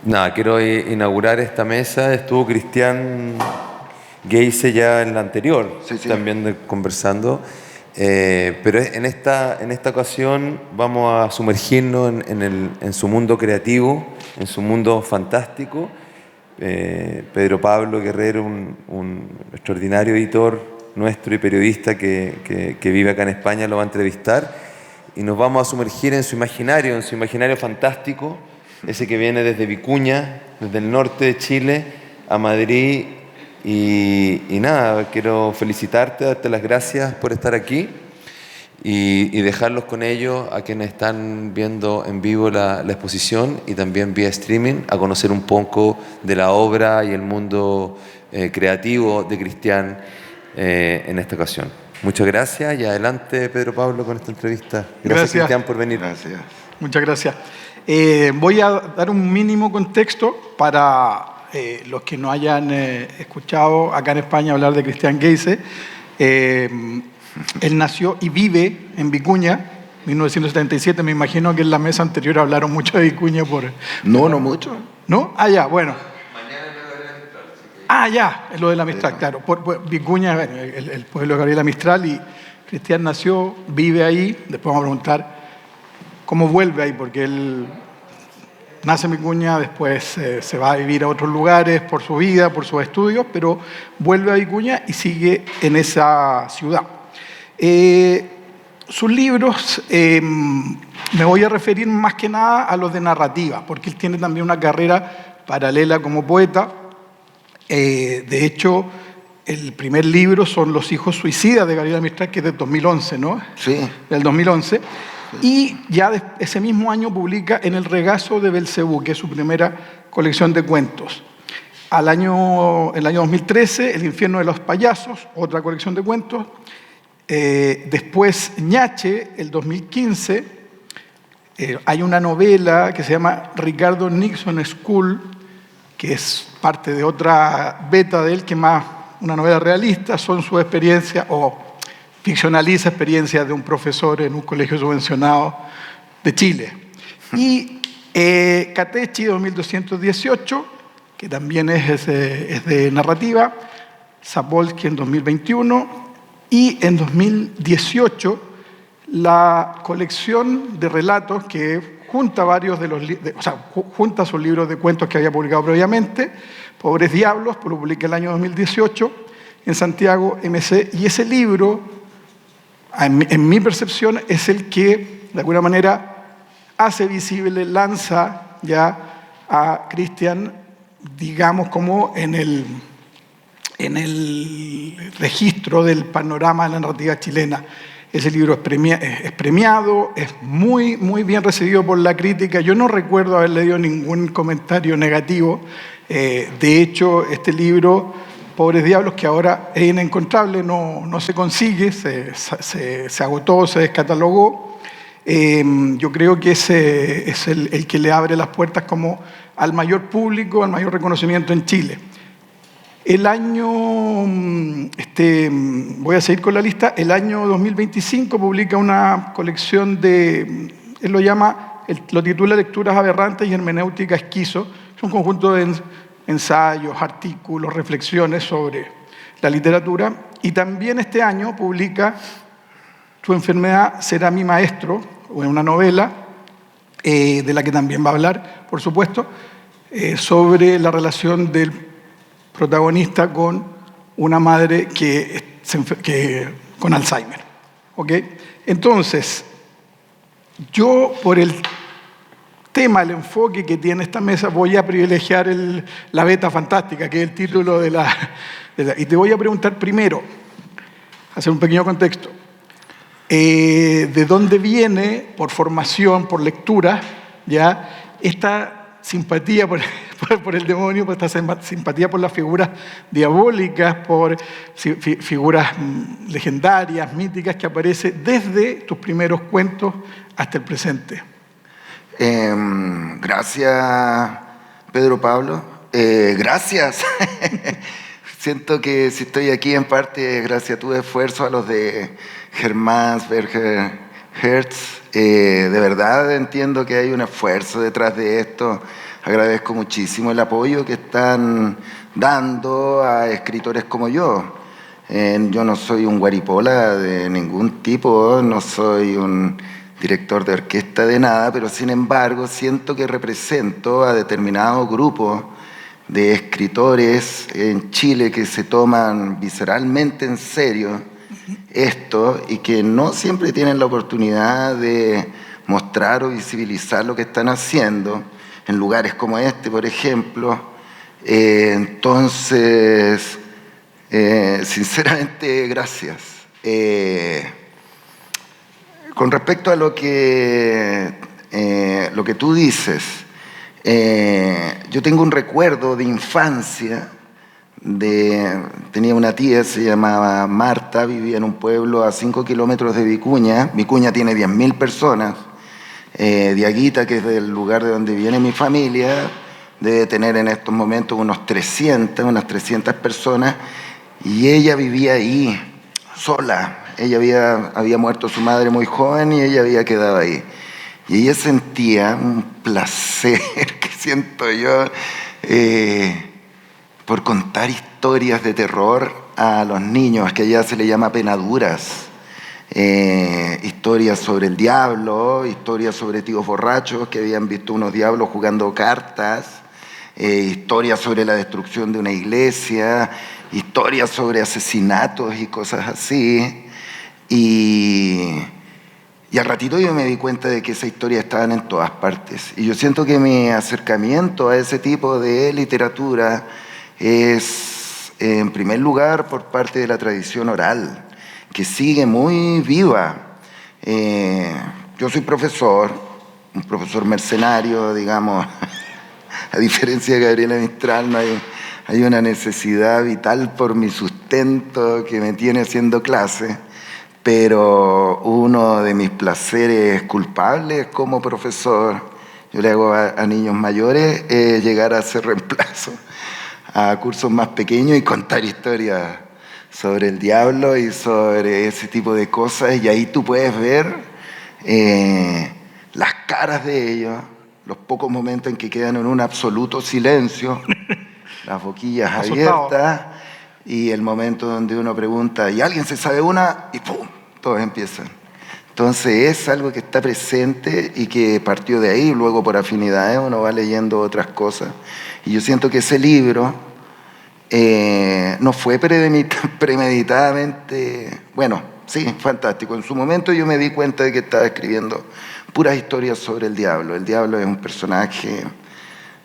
Nada, quiero inaugurar esta mesa. Estuvo Cristian Geise ya en la anterior, Sí, sí. también conversando. Pero en esta ocasión vamos a sumergirnos en su mundo creativo, en su mundo fantástico. Pedro Pablo Guerrero, un extraordinario editor nuestro y periodista que vive acá en España, lo va a entrevistar y nos vamos a sumergir en su imaginario fantástico, ese que viene desde Vicuña, desde el norte de Chile a Madrid. Y nada, quiero felicitarte, darte las gracias por estar aquí y dejarlos con ellos, a quienes están viendo en vivo la exposición y también vía streaming, a conocer un poco de la obra y el mundo creativo de Cristian en esta ocasión. Muchas gracias y adelante, Pedro Pablo, con esta entrevista. Gracias. Cristian, por venir. Gracias. Muchas gracias. Voy a dar un mínimo contexto para los que no hayan escuchado acá en España hablar de Cristian Geise. Él nació y vive en Vicuña, 1977. Me imagino que en la mesa anterior hablaron mucho de Vicuña por... No mucho. ¿No? Ah, ya, bueno. Ah, ya, es lo de la Mistral, claro. Por Vicuña, el pueblo de Gabriela Mistral, y Cristian nació, vive ahí. Después vamos a preguntar cómo vuelve ahí, porque él nace en Vicuña, después se va a vivir a otros lugares por su vida, por sus estudios, pero vuelve a Vicuña y sigue en esa ciudad. Sus libros, me voy a referir más que nada a los de narrativa, porque él tiene también una carrera paralela como poeta. De hecho, el primer libro son Los hijos suicidas de Gabriela Mistral, que es del 2011, ¿no? Sí. Del 2011. Y ya ese mismo año publica En el regazo de Belcebú, que es su primera colección de cuentos. El año 2013, El infierno de los payasos, otra colección de cuentos. Después Ñache, el 2015. Hay una novela que se llama Ricardo Nixon School, que es parte de otra beta de él, que es más una novela realista, son sus experiencias, o ficcionaliza experiencias de un profesor en un colegio subvencionado de Chile. Y Catechi 2218, que también es de narrativa, Sapolsky en 2021, y en 2018 la colección de relatos que junta varios de los junta sus libros de cuentos que había publicado previamente, Pobres Diablos, lo publica el año 2018 en Santiago MC, y ese libro, en mi percepción, es el que de alguna manera hace visible, lanza ya a Cristian, digamos, como en el registro del panorama de la narrativa chilena. Ese libro es premiado, es muy, muy bien recibido por la crítica. Yo no recuerdo haber leído ningún comentario negativo. De hecho, este libro, Pobres Diablos, que ahora es inencontrable, no se consigue, se agotó, se descatalogó. Yo creo que ese es el que le abre las puertas como al mayor público, al mayor reconocimiento en Chile. El año, voy a seguir con la lista, el año 2025 publica una colección él lo titula Lecturas aberrantes y hermenéutica esquizo. Es un conjunto de ensayos, artículos, reflexiones sobre la literatura. Y también este año publica Tu enfermedad será mi maestro, una novela, de la que también va a hablar, por supuesto, sobre la relación del protagonista con una madre con Alzheimer. ¿Ok? Entonces, yo por el tema, el enfoque que tiene esta mesa, voy a privilegiar la beta fantástica, que es el título y te voy a preguntar primero, hacer un pequeño contexto, de dónde viene, por formación, por lectura, ya esta simpatía por el demonio, por esta simpatía por las figuras diabólicas, por figuras legendarias, míticas, que aparece desde tus primeros cuentos hasta el presente. Gracias, Pedro Pablo. Gracias. Siento que si estoy aquí en parte gracias a tu esfuerzo, a los de Germán, Berger, Hertz. De verdad entiendo que hay un esfuerzo detrás de esto. agradezco muchísimo el apoyo que están dando a escritores como yo. Yo no soy un guaripola de ningún tipo, no soy un director de orquesta de nada, pero sin embargo siento que represento a determinados grupos de escritores en Chile que se toman visceralmente en serio esto y que no siempre tienen la oportunidad de mostrar o visibilizar lo que están haciendo en lugares como este, por ejemplo. Entonces, sinceramente, gracias. Con respecto a lo que tú dices, yo tengo un recuerdo de infancia. Tenía una tía, se llamaba Marta, vivía en un pueblo a 5 kilómetros de Vicuña. Vicuña tiene 10.000 personas. Diaguita, que es del lugar de donde viene mi familia, debe tener en estos momentos unas 300 personas, y ella vivía ahí, sola. Ella había muerto su madre muy joven y ella había quedado ahí. Y ella sentía un placer que siento yo por contar historias de terror a los niños, que allá se le llama penaduras. Historias sobre el diablo, historias sobre tíos borrachos que habían visto unos diablos jugando cartas, historias sobre la destrucción de una iglesia, historias sobre asesinatos y cosas así. Y al ratito yo me di cuenta de que esas historias estaban en todas partes. Y yo siento que mi acercamiento a ese tipo de literatura es, en primer lugar, por parte de la tradición oral, que sigue muy viva. Yo soy profesor, un profesor mercenario, digamos. A diferencia de Gabriela Mistral, no hay una necesidad vital por mi sustento que me tiene haciendo clases, pero uno de mis placeres culpables como profesor, yo le hago a niños mayores, es llegar a hacer reemplazo a cursos más pequeños y contar historias sobre el diablo y sobre ese tipo de cosas, y ahí tú puedes ver las caras de ellos, los pocos momentos en que quedan en un absoluto silencio, las boquillas abiertas, y el momento donde uno pregunta, ¿y alguien se sabe una? Y ¡pum!, todos empiezan. Entonces es algo que está presente y que partió de ahí. Luego, por afinidades, uno va leyendo otras cosas, y yo siento que ese libro no fue premeditadamente, bueno, sí, fantástico. En su momento yo me di cuenta de que estaba escribiendo puras historias sobre el diablo. El diablo es un personaje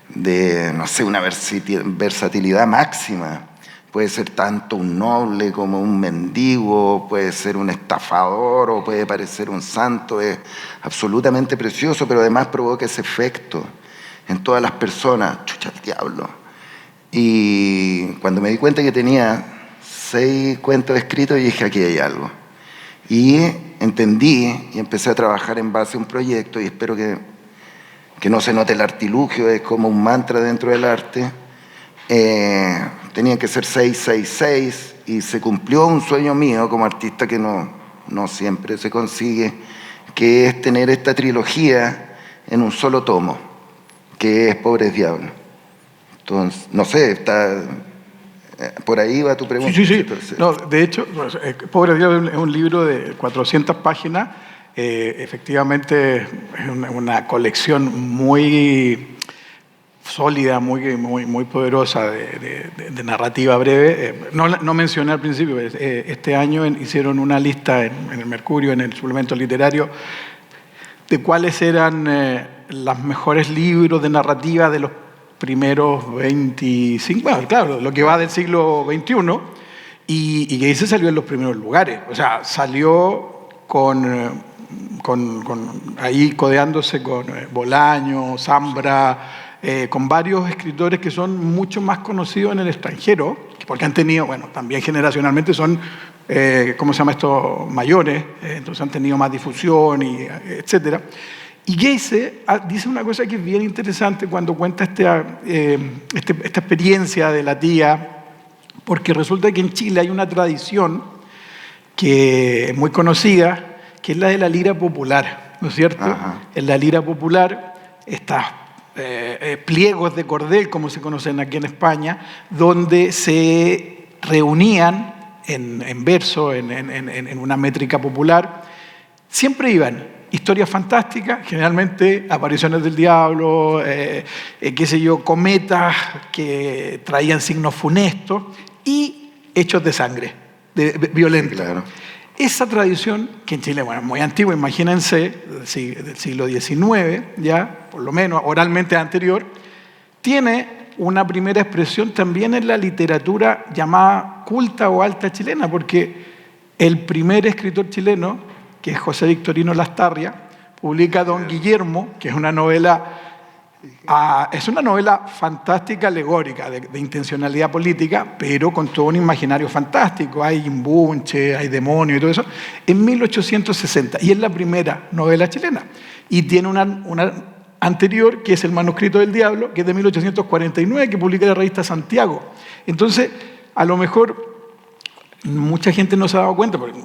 de, no sé, una versatilidad máxima. Puede ser tanto un noble como un mendigo, puede ser un estafador o puede parecer un santo. Es absolutamente precioso, pero además provoca ese efecto en todas las personas. Chucha, el diablo. Y cuando me di cuenta que tenía 6 cuentos escritos, dije, aquí hay algo. Y entendí y empecé a trabajar en base a un proyecto, y espero que no se note el artilugio, es como un mantra dentro del arte. Tenían que ser 6, 6, 6, y se cumplió un sueño mío como artista que no siempre se consigue, que es tener esta trilogía en un solo tomo, que es Pobres Diablos. Entonces, no sé, por ahí va tu pregunta. Sí. Entonces, no, de hecho, Pobre Diablo es un libro de 400 páginas. Efectivamente, es una colección muy sólida, muy poderosa de narrativa breve. No mencioné al principio, este año hicieron una lista en el Mercurio, en el suplemento literario, de cuáles eran los mejores libros de narrativa de los primeros 25, bueno, claro, lo que va del siglo XXI, y Geise salió en los primeros lugares. O sea, salió ahí codeándose con Bolaño, Zambra, con varios escritores que son mucho más conocidos en el extranjero, porque han tenido, bueno, también generacionalmente son, ¿cómo se llama esto?, mayores, entonces han tenido más difusión, etcétera. Y Geise dice una cosa que es bien interesante cuando cuenta esta experiencia de la tía, porque resulta que en Chile hay una tradición que es muy conocida, que es la de la lira popular, ¿no es cierto? Ajá. En la lira popular, estas pliegos de cordel, como se conocen aquí en España, donde se reunían en verso, en una métrica popular. Siempre iban historias fantásticas, generalmente apariciones del diablo, qué sé yo, cometas que traían signos funestos y hechos de sangre, violentos. Claro. Esa tradición, que en Chile, bueno, es muy antigua, imagínense, del siglo XIX, ya, por lo menos oralmente anterior, tiene una primera expresión también en la literatura llamada culta o alta chilena, porque el primer escritor chileno, que es José Victorino Lastarria, publica Don Guillermo, que es una novela fantástica, alegórica, de intencionalidad política, pero con todo un imaginario fantástico. Hay imbunche, hay demonios y todo eso, en 1860. Y es la primera novela chilena. Y tiene una anterior, que es El manuscrito del diablo, que es de 1849, que publica la revista Santiago. Entonces, a lo mejor mucha gente no se ha dado cuenta, porque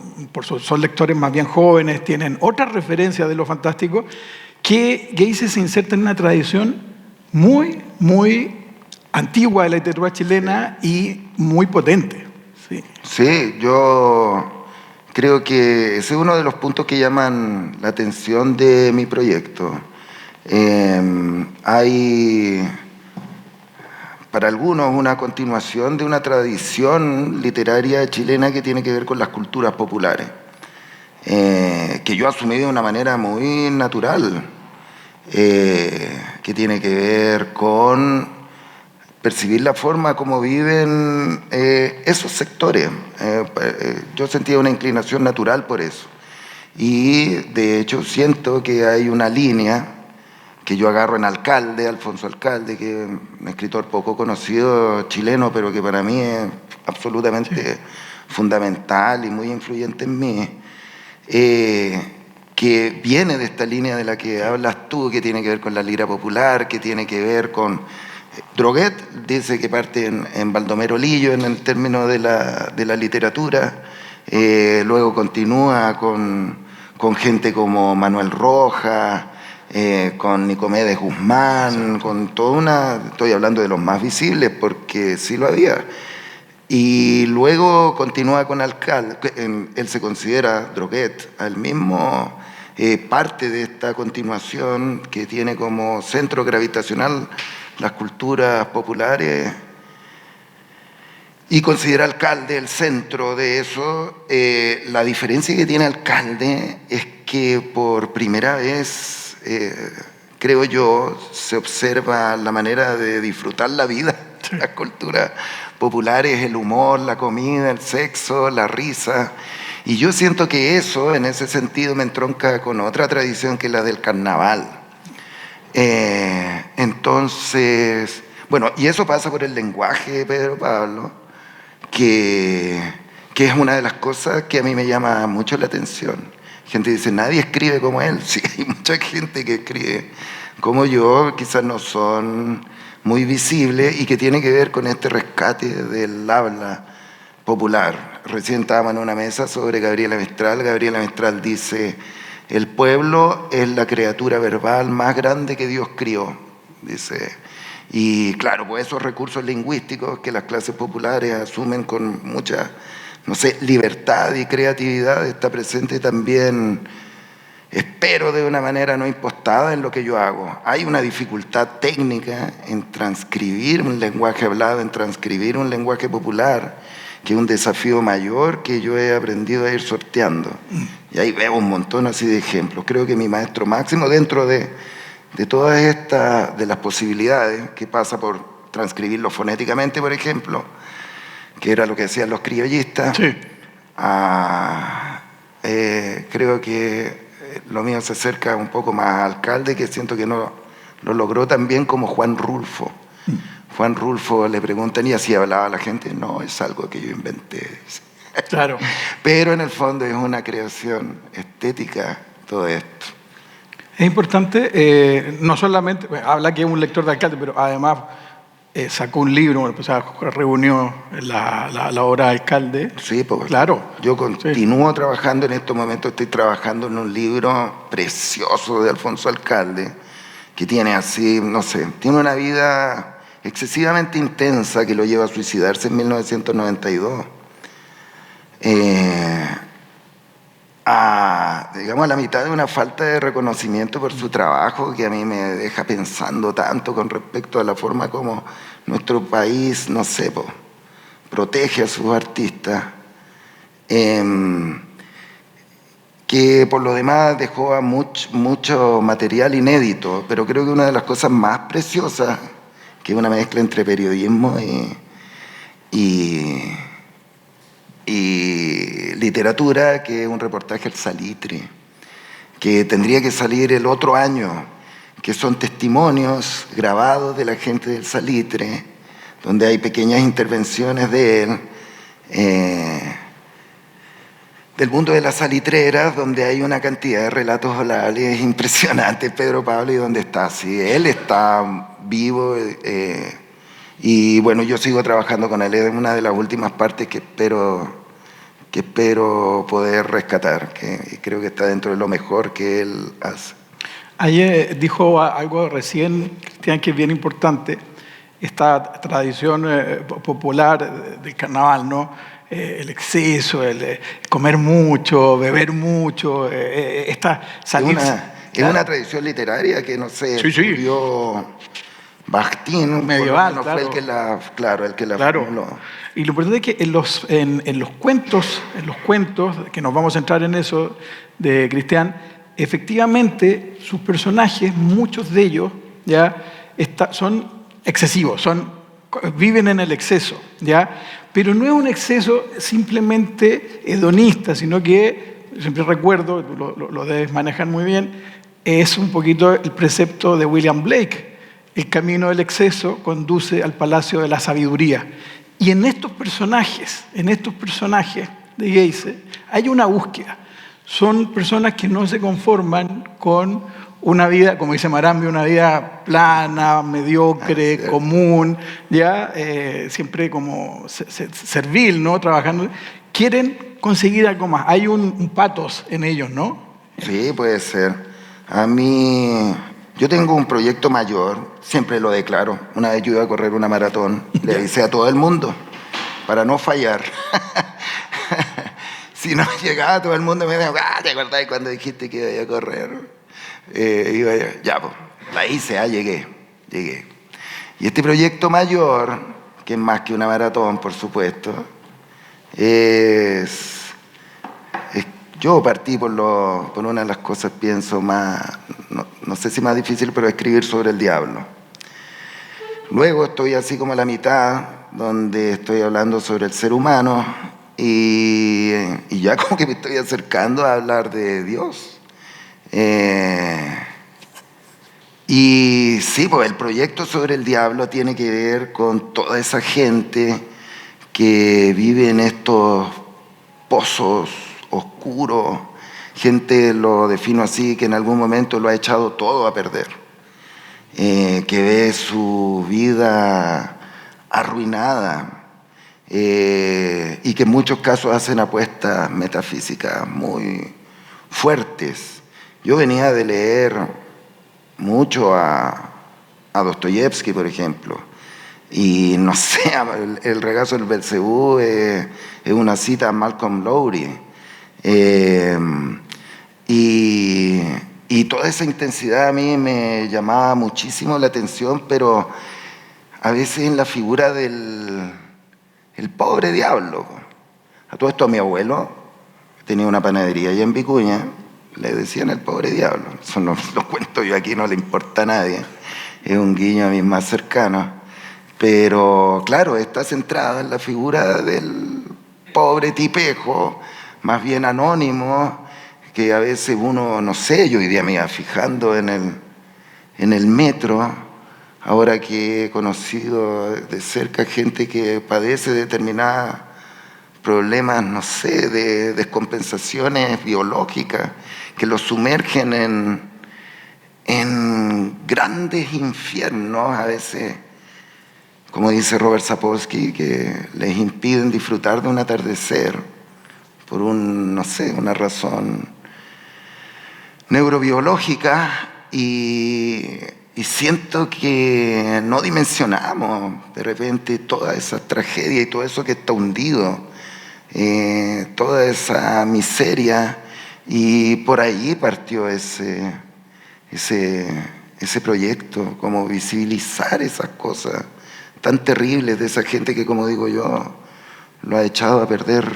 son lectores más bien jóvenes, tienen otras referencias de lo fantástico, que Geyse se inserta en una tradición muy, muy antigua de la literatura chilena y muy potente. Sí, Sí, yo creo que ese es uno de los puntos que llaman la atención de mi proyecto. Hay para algunos una continuación de una tradición literaria chilena que tiene que ver con las culturas populares, que yo asumí de una manera muy natural, que tiene que ver con percibir la forma como viven esos sectores. Yo sentía una inclinación natural por eso. Y de hecho siento que hay una línea que yo agarro en Alcalde, Alfonso Alcalde, que es un escritor poco conocido chileno, pero que para mí es absolutamente fundamental y muy influyente en mí, que viene de esta línea de la que hablas tú, que tiene que ver con la lira popular, que tiene que ver con... Droguet dice que parte en Baldomero Lillo, en el término de la literatura, luego continúa con gente como Manuel Rojas, con Nicomedes Guzmán, sí, con toda una... Estoy hablando de los más visibles porque sí lo había. Y luego continúa con Alcalde, él se considera, Droguet, al mismo parte de esta continuación que tiene como centro gravitacional las culturas populares y considera Alcalde el centro de eso. La diferencia que tiene Alcalde es que por primera vez, creo yo, se observa la manera de disfrutar la vida, las culturas populares, el humor, la comida, el sexo, la risa. Y yo siento que eso, en ese sentido, me entronca con otra tradición que es la del carnaval. Entonces, bueno, y eso pasa por el lenguaje, Pedro Pablo, que es una de las cosas que a mí me llama mucho la atención. Gente dice, nadie escribe como él. Sí, hay mucha gente que escribe como yo, quizás no son muy visibles y que tiene que ver con este rescate del habla popular. Recién estábamos en una mesa sobre Gabriela Mistral. Gabriela Mistral dice, el pueblo es la criatura verbal más grande que Dios crió, dice. Y claro, pues esos recursos lingüísticos que las clases populares asumen con mucha, no sé, libertad y creatividad, está presente también, espero de una manera no impostada, en lo que yo hago. Hay una dificultad técnica en transcribir un lenguaje hablado, en transcribir un lenguaje popular, que es un desafío mayor que yo he aprendido a ir sorteando. Y ahí veo un montón así de ejemplos. Creo que mi maestro máximo, dentro de todas estas, de las posibilidades, que pasa por transcribirlo fonéticamente, por ejemplo, que era lo que decían los criollistas, sí. Creo que lo mío se acerca un poco más a Alcalde, que siento que no lo logró tan bien como Juan Rulfo. Juan Rulfo le preguntan, ¿y así hablaba la gente? No, es algo que yo inventé. Claro. Pero en el fondo es una creación estética todo esto. Es importante, no solamente, habla que es un lector de Alcalde, pero además sacó un libro, o sea, reunió la obra de Alcalde. Sí, pues claro. Yo continúo trabajando, en estos momentos estoy trabajando en un libro precioso de Alfonso Alcalde, que tiene así, no sé, tiene una vida excesivamente intensa que lo lleva a suicidarse en 1992. Digamos, a la mitad de una falta de reconocimiento por su trabajo que a mí me deja pensando tanto con respecto a la forma como nuestro país, no sé, protege a sus artistas, que por lo demás dejó mucho material inédito, pero creo que una de las cosas más preciosas, que es una mezcla entre periodismo y literatura, que es un reportaje al Salitre, que tendría que salir el otro año, que son testimonios grabados de la gente del Salitre, donde hay pequeñas intervenciones de él, del mundo de las salitreras, donde hay una cantidad de relatos orales impresionantes. Pedro Pablo, ¿y dónde está? Sí, él está vivo, y bueno, yo sigo trabajando con él. Es una de las últimas partes que espero poder rescatar, que creo que está dentro de lo mejor que él hace. Ayer dijo algo recién, Cristian, que es bien importante, esta tradición popular del carnaval, ¿no? El exceso, el comer mucho, beber mucho, esta salir... Es una tradición literaria que, no sé, estudió Bakhtin, medieval, no fue el que la formuló. Y lo importante es que en los cuentos que nos vamos a centrar en eso de Cristian, efectivamente sus personajes, muchos de ellos, ya son excesivos, viven en el exceso, ¿ya? Pero no es un exceso simplemente hedonista, sino que, siempre recuerdo, lo debes manejar muy bien, es un poquito el precepto de William Blake: el camino del exceso conduce al palacio de la sabiduría. Y en estos personajes de Geyse hay una búsqueda. Son personas que no se conforman con una vida, como dice Marambio, una vida plana, mediocre, común, ya siempre como servil, ¿no? Trabajando. Quieren conseguir algo más. Hay un patos en ellos, ¿no? Sí, puede ser. Yo tengo un proyecto mayor, siempre lo declaro. Una vez yo iba a correr una maratón, le avisé a todo el mundo para no fallar. Si no llegaba todo el mundo me decía, ¿te acordás cuando dijiste que iba a correr? Ya, pues, la hice, llegué. Y este proyecto mayor, que es más que una maratón, por supuesto, yo partí por una de las cosas, pienso, más, no sé si más difícil, pero escribir sobre el diablo. Luego estoy así como a la mitad, donde estoy hablando sobre el ser humano, y ya como que me estoy acercando a hablar de Dios. Y sí, pues el proyecto sobre el diablo tiene que ver con toda esa gente que vive en estos pozos oscuros, gente, lo defino así, que en algún momento lo ha echado todo a perder, que ve su vida arruinada, y que en muchos casos hacen apuestas metafísicas muy fuertes. Yo venía de leer mucho a Dostoyevsky, por ejemplo, y no sé, el regazo del Belcebú es una cita a Malcolm Lowry, y toda esa intensidad a mí me llamaba muchísimo la atención, pero a veces en la figura del pobre diablo. A todo esto, a mi abuelo tenía una panadería allá en Vicuña, le decían el pobre diablo. Eso no lo cuento yo aquí, no le importa a nadie, es un guiño a mis más cercanos, pero claro, está centrada en la figura del pobre tipejo, más bien anónimo, que a veces uno, no sé, yo hoy día me iba fijando en el metro, ahora que he conocido de cerca gente que padece determinados problemas, no sé, de descompensaciones biológicas, que los sumergen en grandes infiernos, a veces, como dice Robert Sapolsky, que les impiden disfrutar de un atardecer por no sé, una razón neurobiológica, y y siento que no dimensionamos de repente toda esa tragedia y todo eso que está hundido, toda esa miseria, y por ahí partió ese proyecto, como visibilizar esas cosas tan terribles de esa gente que, como digo yo, lo ha echado a perder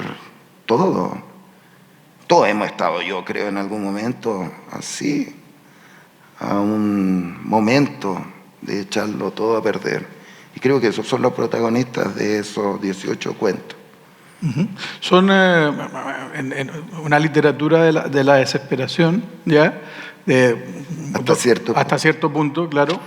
todo. Todos hemos estado, yo creo, en algún momento así, a un momento de echarlo todo a perder. Y creo que esos son los protagonistas de esos 18 cuentos. Son en una literatura de la desesperación, ¿ya? Hasta cierto punto, claro. Lo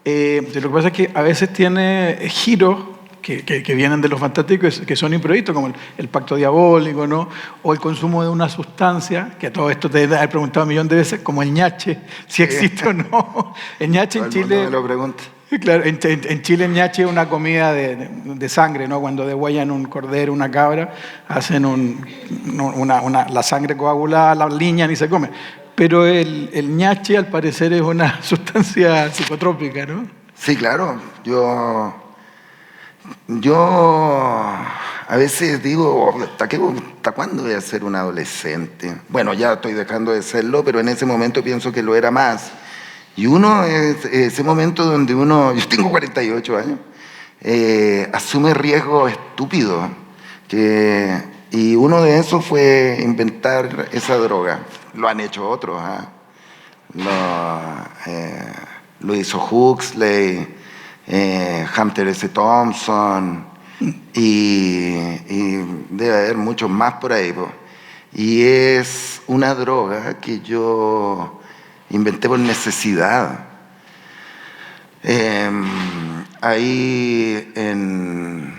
que pasa es que a veces tiene giros que vienen de los fantásticos, que son imprevistos, como el pacto diabólico, ¿no? O el consumo de una sustancia, que a todo esto te he preguntado un millón de veces, como el ñache, si existe o no. El ñache en Chile... me lo pregunta. Claro, en Chile el ñache es una comida de sangre, ¿no? Cuando degüellan un cordero, una cabra, hacen la sangre coagulada, la liñan y se come. Pero el ñache, al parecer, es una sustancia psicotrópica, ¿no? Sí, claro. Yo a veces digo, ¿hasta cuándo voy a ser un adolescente? Bueno, ya estoy dejando de serlo, pero en ese momento pienso que lo era más. Y ese momento donde yo tengo 48 años, asume riesgos estúpidos. Y uno de esos fue inventar esa droga. Lo han hecho otros. Lo hizo Huxley, Hunter S. Thompson, y debe haber muchos más por ahí. Y es una droga que yo inventé por necesidad. Ahí en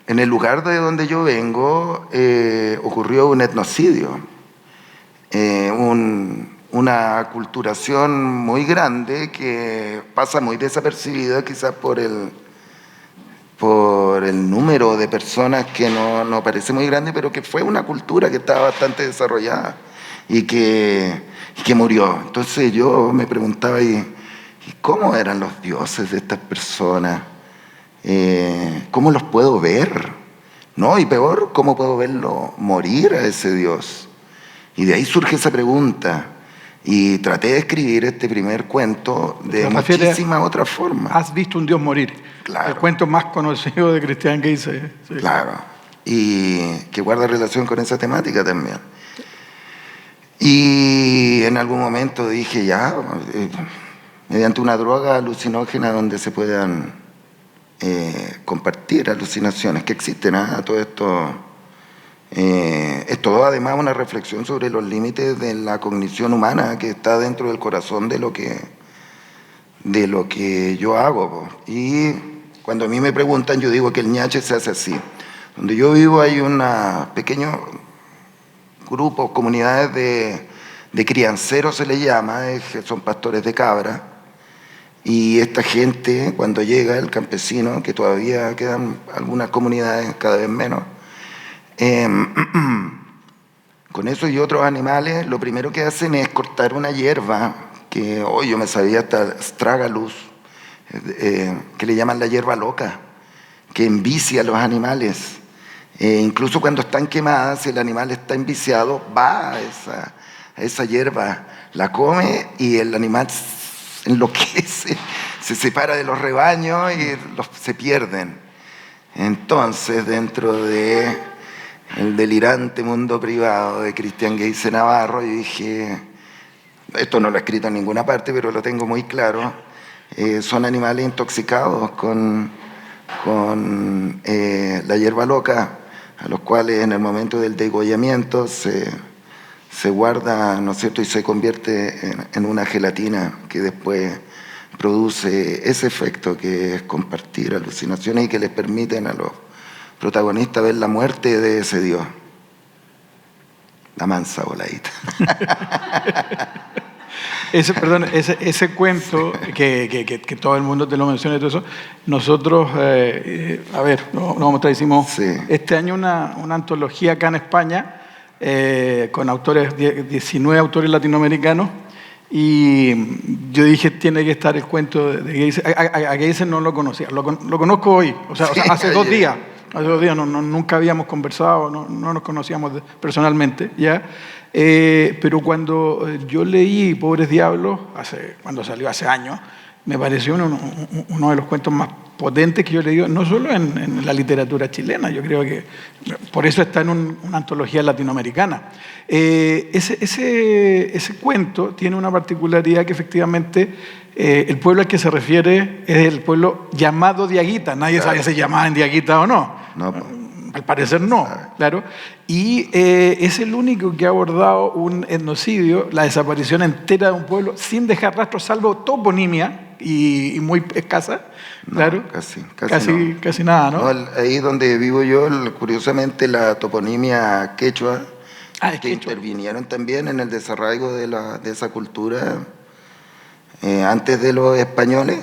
el lugar de donde yo vengo ocurrió un etnocidio, una aculturación muy grande que pasa muy desapercibida quizás por el número de personas que no parece muy grande, pero que fue una cultura que estaba bastante desarrollada y que murió. Entonces yo me preguntaba, ¿y cómo eran los dioses de estas personas? ¿Cómo los puedo ver? ¿No? Y peor, ¿cómo puedo verlo morir a ese Dios? Y de ahí surge esa pregunta. Y traté de escribir este primer cuento de muchísimas otras formas. ¿Has visto un Dios morir? Claro. El cuento más conocido de Christian Geise. Sí. Claro. Y que guarda relación con esa temática también. Y en algún momento dije, mediante una droga alucinógena donde se puedan compartir alucinaciones que existen, todo esto. Es todo además una reflexión sobre los límites de la cognición humana que está dentro del corazón de lo que yo hago. Y cuando a mí me preguntan, yo digo que el ñache se hace así. Donde yo vivo hay un pequeño grupo, comunidades de crianceros se le llama, son pastores de cabra. Y esta gente, cuando llega el campesino, que todavía quedan algunas comunidades cada vez menos, con eso y otros animales, lo primero que hacen es cortar una hierba, que hoy yo me sabía hasta Astragalus, que le llaman la hierba loca, que envicia a los animales. Incluso cuando están quemadas, si el animal está enviciado, va a esa hierba, la come y el animal enloquece, se separa de los rebaños y se pierden. Entonces, dentro de el delirante mundo privado de Christian Geise Navarro, y dije, esto no lo he escrito en ninguna parte, pero lo tengo muy claro, son animales intoxicados con la hierba loca, a los cuales en el momento del degollamiento se guarda, ¿no es cierto?, y se convierte en una gelatina que después produce ese efecto que es compartir alucinaciones y que les permiten a los protagonista ver la muerte de ese Dios. La mansa voladita. Ese cuento que todo el mundo te lo menciona y todo eso, nosotros, hicimos este año una antología acá en España con 19 autores latinoamericanos, Y yo dije, tiene que estar el cuento de Geisel. A Geisel no lo conocía, lo conozco hoy, o sea, hace 2 días. Hace 2 días nunca habíamos conversado, no nos conocíamos personalmente, ¿ya? Pero cuando yo leí Pobres Diablos, cuando salió hace años, me pareció uno de los cuentos más potentes que yo he leído, no solo en la literatura chilena, yo creo que por eso está en una antología latinoamericana. Ese cuento tiene una particularidad que efectivamente el pueblo al que se refiere es el pueblo llamado Diaguita. Nadie sabe si se llamaba en Diaguita o no. Al parecer no, claro. Y es el único que ha abordado un etnocidio, la desaparición entera de un pueblo, sin dejar rastro, salvo toponimia y muy escasa. Claro. Casi nada, ¿no? Ahí donde vivo yo, curiosamente, la toponimia quechua, que intervinieron también en el desarraigo de esa cultura antes de los españoles.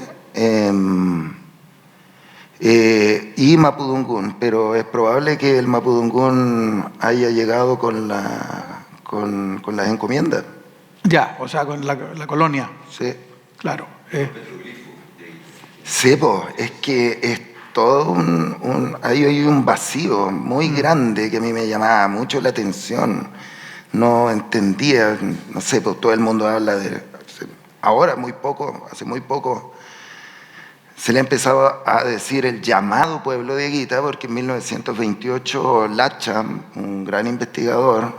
Y mapudungún, pero es probable que el mapudungún haya llegado con las encomiendas. Ya, o sea, con la colonia. Sí. Claro. Sí, pues, es que es todo hay un vacío muy grande que a mí me llamaba mucho la atención. No entendía, no sé, pues todo el mundo habla ahora hace muy poco, se le ha empezado a decir el llamado pueblo de Dieguita, porque en 1928 Lacham, un gran investigador,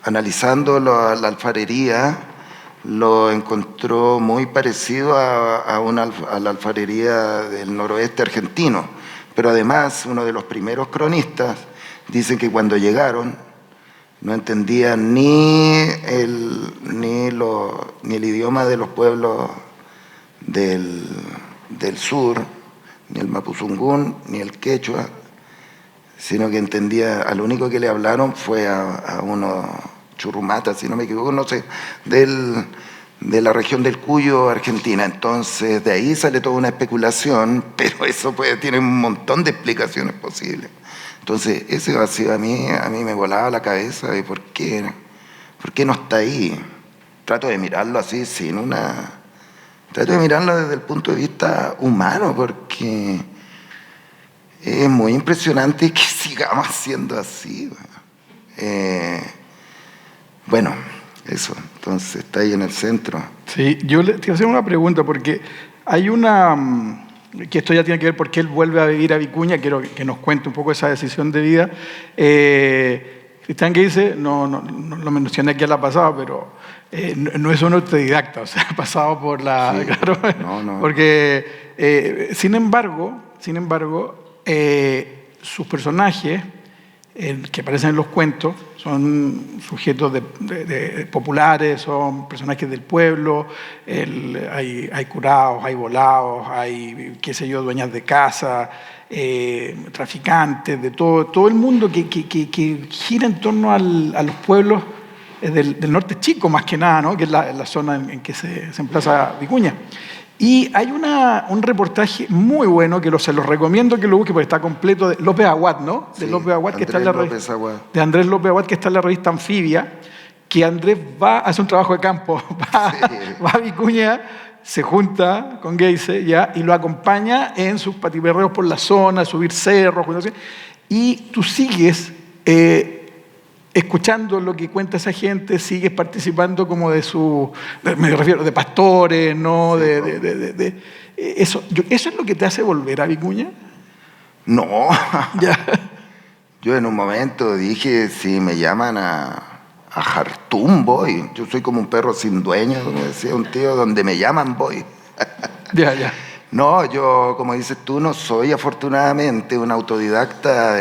analizando la alfarería, lo encontró muy parecido a la alfarería del noroeste argentino. Pero además, uno de los primeros cronistas dicen que cuando llegaron no entendían ni el idioma de los pueblos del sur, ni el mapuzungún, ni el quechua, sino que al único que le hablaron fue a unos churrumatas, si no me equivoco, no sé, de la región del Cuyo, Argentina. Entonces, de ahí sale toda una especulación, pero eso tiene un montón de explicaciones posibles. Entonces, ese vacío a mí me volaba la cabeza de por qué no está ahí. Trato de mirarlo así, trato de mirarlo desde el punto de vista humano, porque es muy impresionante que sigamos siendo así. Bueno, eso, entonces está ahí en el centro. Sí, yo te quiero hacer una pregunta, porque hay que esto ya tiene que ver por qué él vuelve a vivir a Vicuña, quiero que nos cuente un poco esa decisión de vida. Cristian Geisel, no lo mencioné aquí a la pasada, pero no es un autodidacta, o sea, ha pasado por la... Sí, claro, no. Porque, sin embargo, sus personajes que aparecen en los cuentos son sujetos populares, son personajes del pueblo, hay curados, hay volados, hay, qué sé yo, dueñas de casa, traficantes, de todo el mundo que gira en torno a los pueblos del norte chico, más que nada, ¿no? Que es la zona en que se emplaza Vicuña. Y hay un reportaje muy bueno que se los recomiendo que lo busque porque está completo, de López Aguad, ¿no? Sí, de López Aguad, que está en la revista, de Andrés López Aguad, que está en la revista Anfibia, que Andrés hace un trabajo de campo, va a Vicuña, se junta con Geisel ya, y lo acompaña en sus patiperreos por la zona, subir cerros, y tú sigues escuchando lo que cuenta esa gente, sigues participando como me refiero, de pastores, ¿no? Sí, eso es lo que te hace volver a Vicuña. No. Ya. Yo en un momento dije, si me llaman a Jartum voy. Yo soy como un perro sin dueño, como decía un tío, donde me llaman voy. Ya. No, yo, como dices tú, no soy afortunadamente un autodidacta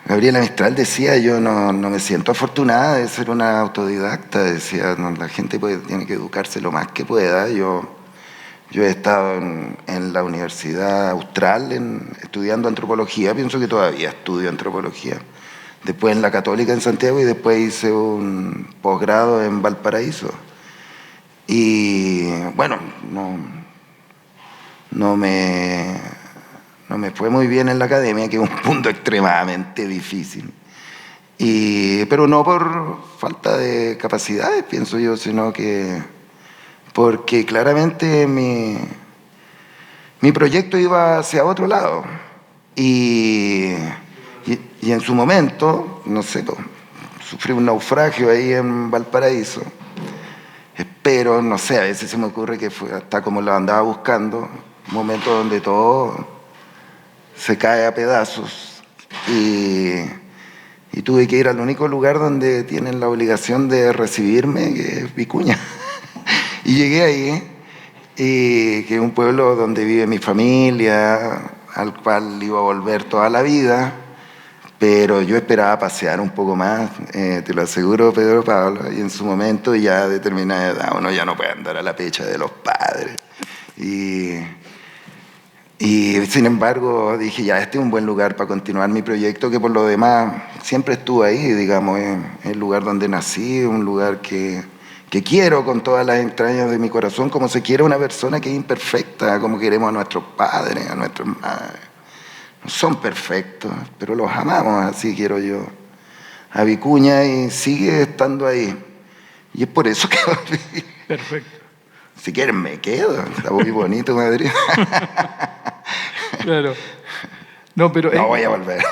Gabriela Mistral decía, yo no me siento afortunada de ser una autodidacta, decía, la gente tiene que educarse lo más que pueda. Yo he estado en la Universidad Austral estudiando antropología, pienso que todavía estudio antropología. Después en la Católica en Santiago y después hice un posgrado en Valparaíso. Y bueno, no me fue muy bien en la academia, que es un punto extremadamente difícil. Pero no por falta de capacidades, pienso yo, sino que porque claramente mi proyecto iba hacia otro lado. Y en su momento, no sé, sufrí un naufragio ahí en Valparaíso. Pero, no sé, a veces se me ocurre que fue hasta como lo andaba buscando, un momento donde todo se cae a pedazos. Y tuve que ir al único lugar donde tienen la obligación de recibirme, que es Vicuña. Y llegué ahí, que es un pueblo donde vive mi familia, al cual iba a volver toda la vida, pero yo esperaba pasear un poco más, te lo aseguro, Pedro Pablo, y en su momento ya a determinada edad uno ya no puede andar a la pecha de los padres. Y sin embargo dije, ya, este es un buen lugar para continuar mi proyecto, que por lo demás siempre estuve ahí, digamos, es el lugar donde nací, un lugar que quiero con todas las entrañas de mi corazón, como se quiere una persona que es imperfecta, como queremos a nuestros padres, a nuestras madres. No son perfectos, pero los amamos, así quiero yo a Vicuña, y sigue estando ahí. Y es por eso que volví. Perfecto. Si quieren me quedo, está muy bonito Madrid. Claro. No, pero no voy a volver.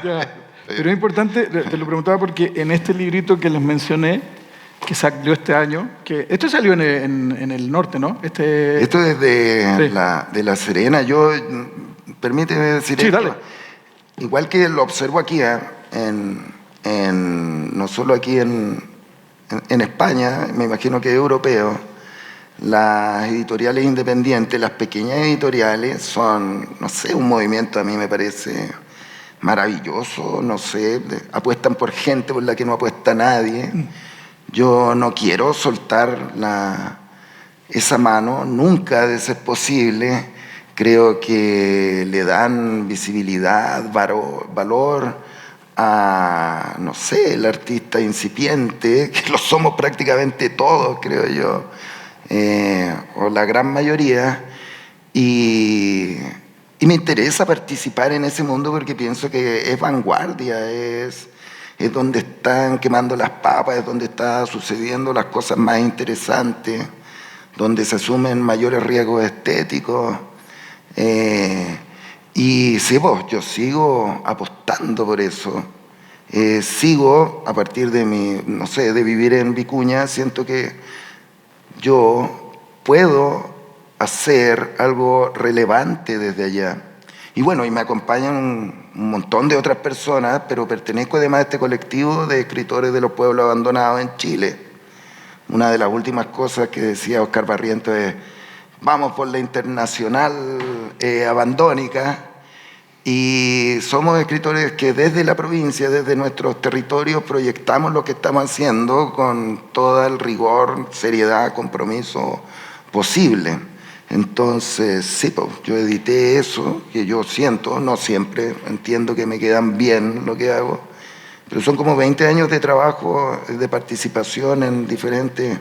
Ya. Pero es importante, te lo preguntaba porque en este librito que les mencioné, que salió este año, que esto salió en el norte, ¿no? Esto es de La Serena. Permíteme decir sí, esto. Dale. Igual que lo observo aquí, no solo aquí en España, me imagino que europeo, las editoriales independientes, las pequeñas editoriales son, no sé, un movimiento a mí me parece maravilloso, no sé, apuestan por gente por la que no apuesta nadie. Yo no quiero soltar esa mano, nunca de ser posible. Creo que le dan visibilidad, valor a, no sé, el artista incipiente, que lo somos prácticamente todos, creo yo, o la gran mayoría. Y me interesa participar en ese mundo porque pienso que es vanguardia, es donde están quemando las papas, es donde están sucediendo las cosas más interesantes, donde se asumen mayores riesgos estéticos. Y sí, yo sigo apostando por eso. Sigo, a partir de no sé, de vivir en Vicuña, siento que yo puedo hacer algo relevante desde allá. Y bueno, y me acompañan un montón de otras personas, pero pertenezco además a este colectivo de escritores de los pueblos abandonados en Chile. Una de las últimas cosas que decía Oscar Barrientos es: vamos por la internacional abandónica, y somos escritores que desde la provincia, desde nuestros territorios, proyectamos lo que estamos haciendo con todo el rigor, seriedad, compromiso posible. Entonces, sí, yo edité eso, que yo siento, no siempre, entiendo que me quedan bien lo que hago, pero son como 20 años de trabajo, de participación en diferentes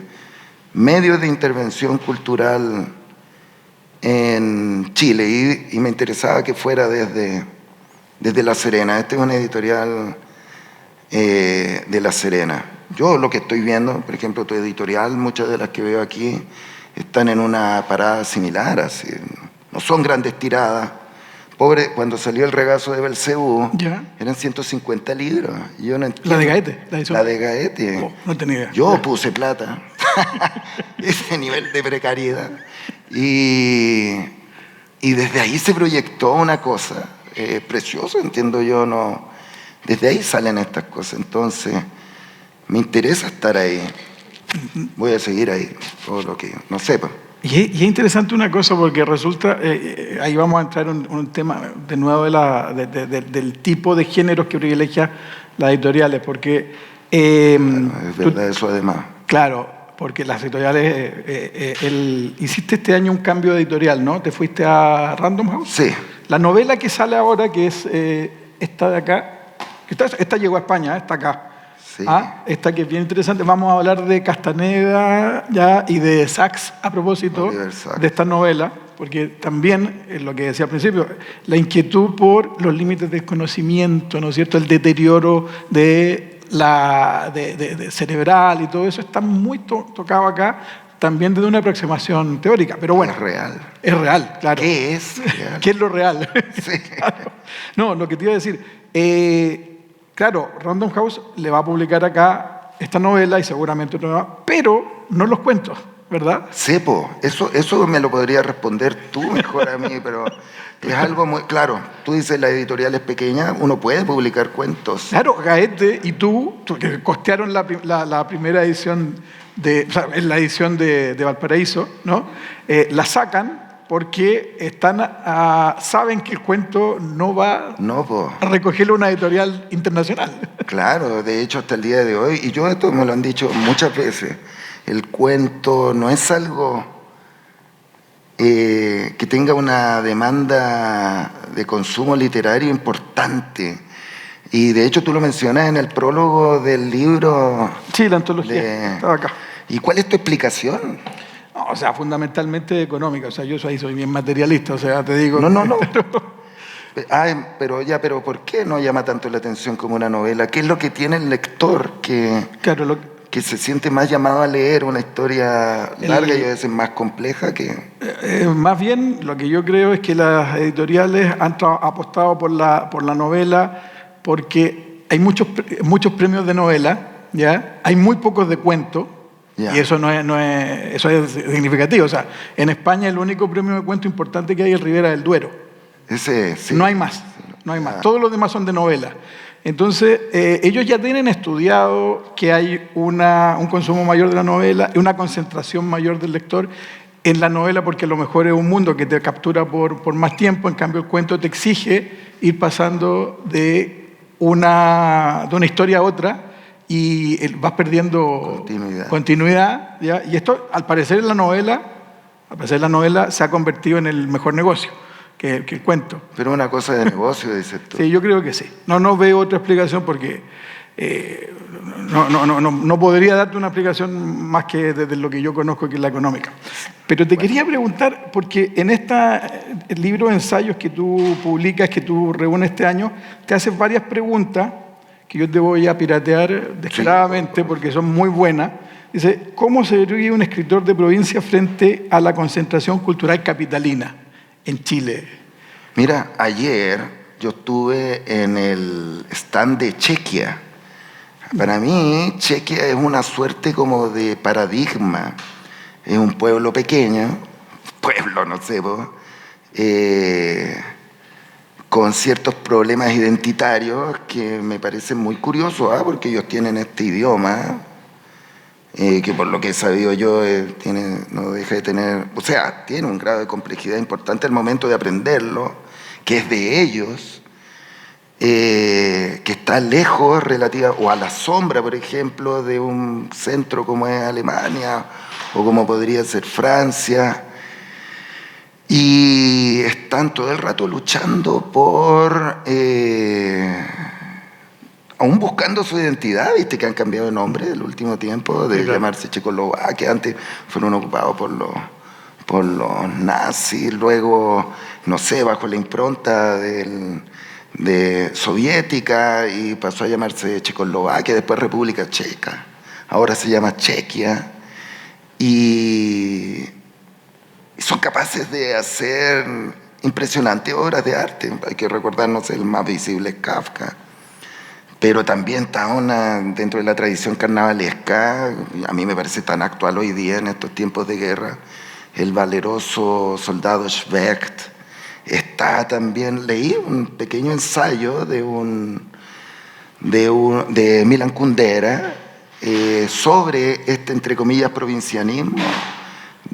medios de intervención cultural en Chile, y me interesaba que fuera desde La Serena. Este es una editorial de La Serena. Yo lo que estoy viendo, por ejemplo, tu editorial, muchas de las que veo aquí están en una parada similar, así. No son grandes tiradas. Pobre, cuando salió El regazo de Belcebú, eran 150 libros. Yo no entiendo. ¿La de Gaete? La de Gaete. Oh, no tenía idea. Yo puse plata. Ese nivel de precariedad. Y desde ahí se proyectó una cosa preciosa, entiendo yo. No, desde ahí salen estas cosas. Entonces, me interesa estar ahí. Voy a seguir ahí, todo lo que no sepa. Y es interesante una cosa, porque resulta, ahí vamos a entrar en un tema de nuevo del tipo de géneros que privilegia las editoriales, porque... es verdad eso además. Claro, porque las editoriales... hiciste este año un cambio editorial, ¿no? ¿Te fuiste a Random House? Sí. La novela que sale ahora, que es esta de acá, esta llegó a España, está acá. Sí. Esta que es bien interesante. Vamos a hablar de Castaneda ya, y de Sachs a propósito Oliver Sacks. de esta novela, porque también, lo que decía al principio, la inquietud por los límites del conocimiento, ¿no es cierto?, el deterioro de de cerebral y todo eso está muy tocado acá, también desde una aproximación teórica. Pero bueno, Es real. es real, claro. ¿Qué es real? ¿Qué es lo real? Sí. Claro. No, lo que te iba a decir, claro, Random House le va a publicar acá esta novela y seguramente otra nueva, pero no los cuentos, ¿verdad? Sepo, eso me lo podría responder tú mejor a mí, pero es algo muy claro. Tú dices la editorial es pequeña, uno puede publicar cuentos. Claro, Gaete y tú que costearon la primera edición, o sea, en la edición de Valparaíso, ¿no? La sacan porque saben que el cuento no va No, po. a recogerlo una editorial internacional. Claro, de hecho hasta el día de hoy, y yo esto me lo han dicho muchas veces, el cuento no es algo que tenga una demanda de consumo literario importante. Y de hecho tú lo mencionas en el prólogo del libro. Sí, la antología, estaba acá. ¿Y cuál es tu explicación? No, o sea, fundamentalmente económica. O sea, yo soy bien materialista, o sea, te digo. No. Pero ¿por qué no llama tanto la atención como una novela? ¿Qué es lo que tiene el lector Claro, que se siente más llamado a leer una historia larga y a veces más compleja que... más bien, lo que yo creo es que las editoriales han apostado por la novela porque hay muchos premios de novela, ¿ya? Hay muy pocos de cuento, Ya. y eso eso es significativo. O sea, en España el único premio de cuento importante que hay es el Ribera del Duero. Ese, sí. No hay más, no hay más. Ya. Todos los demás son de novela. Entonces, ellos ya tienen estudiado que hay un consumo mayor de la novela y una concentración mayor del lector en la novela, porque a lo mejor es un mundo que te captura por más tiempo. En cambio, el cuento te exige ir pasando de una historia a otra y vas perdiendo continuidad, ¿ya? Y esto, al parecer, en la novela se ha convertido en el mejor negocio que el cuento. Pero una cosa de negocio, dices tú. Sí, yo creo que sí. No veo otra explicación porque no podría darte una explicación más que desde lo que yo conozco, que es la económica. Pero te quería preguntar, porque en el libro de ensayos que tú publicas, que tú reúnes este año, te haces varias preguntas que yo te voy a piratear descaradamente porque son muy buenas. Dice, ¿cómo se vive un escritor de provincia frente a la concentración cultural capitalina en Chile? Mira, ayer yo estuve en el stand de Chequia. Para mí, Chequia es una suerte como de paradigma. Es un pueblo pequeño, no sé, con ciertos problemas identitarios que me parecen muy curiosos, porque ellos tienen este idioma, que por lo que he sabido yo no deja de tener, o sea, tiene un grado de complejidad importante al momento de aprenderlo, que es de ellos, que está lejos o a la sombra, por ejemplo, de un centro como es Alemania o como podría ser Francia, y están todo el rato luchando aún buscando su identidad, viste que han cambiado de nombre en el último tiempo, de llamarse Checoslovaquia, antes fueron ocupados por los nazis, luego, no sé, bajo la impronta de soviética, y pasó a llamarse Checoslovaquia, después República Checa, ahora se llama Chequia, y son capaces de hacer impresionantes obras de arte. Hay que recordarnos, el más visible es Kafka, pero también está dentro de la tradición carnavalesca, a mí me parece tan actual hoy día en estos tiempos de guerra, el valeroso soldado Specht. Está también, leí un pequeño ensayo de Milan Kundera sobre este, entre comillas, provincianismo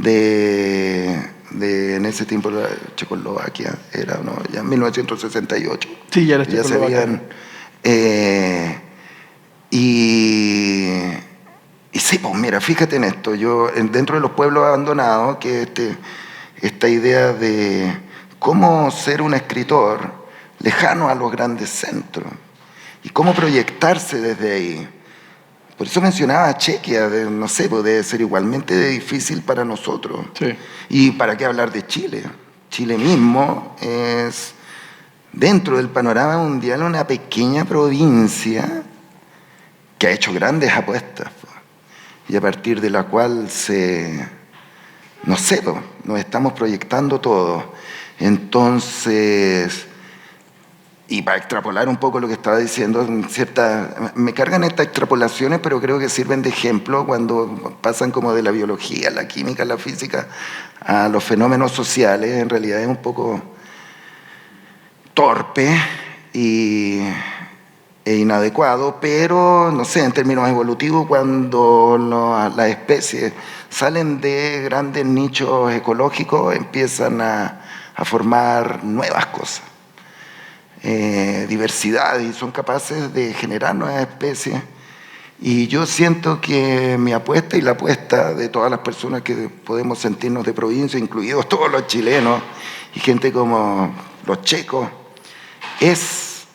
en ese tiempo la Checoslovaquia, era, ¿no? Ya en 1968. Sí, ya era ya se Checoslovaquia. habían... y sí, pues mira, fíjate en esto, dentro de los pueblos abandonados, que esta idea de cómo ser un escritor lejano a los grandes centros y cómo proyectarse desde ahí. Por eso mencionaba a Chequia, no sé, pues debe ser igualmente difícil para nosotros. Sí. Y para qué hablar de Chile. Chile mismo es, dentro del panorama mundial, una pequeña provincia que ha hecho grandes apuestas, pues, y a partir de la cual no sé, pues, nos estamos proyectando todos. Entonces, y para extrapolar un poco lo que estaba diciendo, me cargan estas extrapolaciones, pero creo que sirven de ejemplo cuando pasan como de la biología, la química, la física, a los fenómenos sociales. En realidad es un poco torpe e inadecuado, pero no sé, en términos evolutivos, cuando las especies salen de grandes nichos ecológicos, empiezan a formar nuevas cosas. Diversidad, y son capaces de generar nuevas especies. Y yo siento que mi apuesta y la apuesta de todas las personas que podemos sentirnos de provincia, incluidos todos los chilenos y gente como los checos, es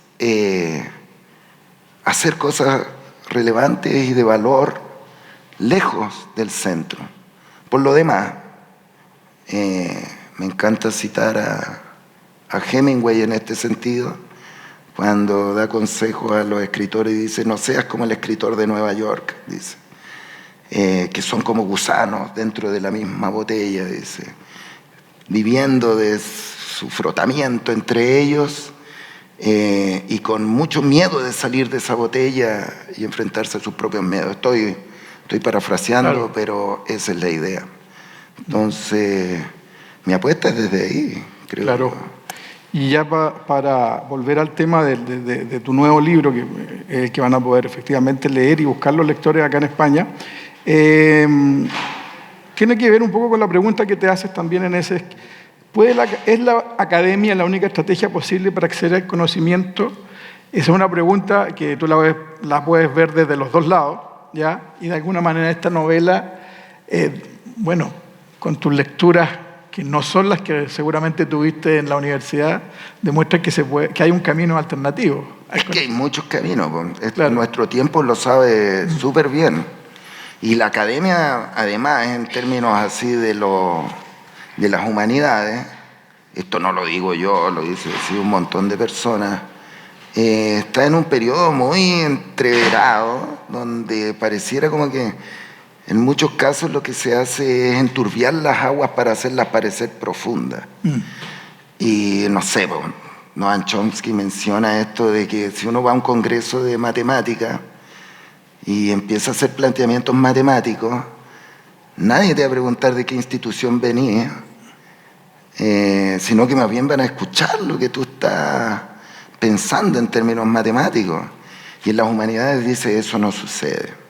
hacer cosas relevantes y de valor lejos del centro. Por lo demás, me encanta citar a Hemingway en este sentido, cuando da consejos a los escritores y dice: no seas como el escritor de Nueva York, dice, que son como gusanos dentro de la misma botella, dice, viviendo de su frotamiento entre ellos, y con mucho miedo de salir de esa botella y enfrentarse a sus propios miedos. Estoy parafraseando, claro, pero esa es la idea. Entonces, mi apuesta es desde ahí, creo. Claro. Y ya para volver al tema de tu nuevo libro, que es el que van a poder efectivamente leer y buscar los lectores acá en España, tiene que ver un poco con la pregunta que te haces también en ese: ¿es la academia la única estrategia posible para acceder al conocimiento? Esa es una pregunta que tú la puedes ver desde los dos lados, ¿ya? Y de alguna manera esta novela, bueno, con tus lecturas, que no son las que seguramente tuviste en la universidad, demuestra que hay un camino alternativo. Es que hay muchos caminos, claro. Nuestro tiempo lo sabe súper bien. Y la academia, además, en términos así de las humanidades, esto no lo digo yo, lo dice un montón de personas, está en un periodo muy entreverado, donde pareciera como que en muchos casos lo que se hace es enturbiar las aguas para hacerlas parecer profundas. Y no sé, Noam Chomsky menciona esto de que si uno va a un congreso de matemáticas y empieza a hacer planteamientos matemáticos, nadie te va a preguntar de qué institución venís, sino que más bien van a escuchar lo que tú estás pensando en términos matemáticos. Y en las humanidades dice: eso no sucede.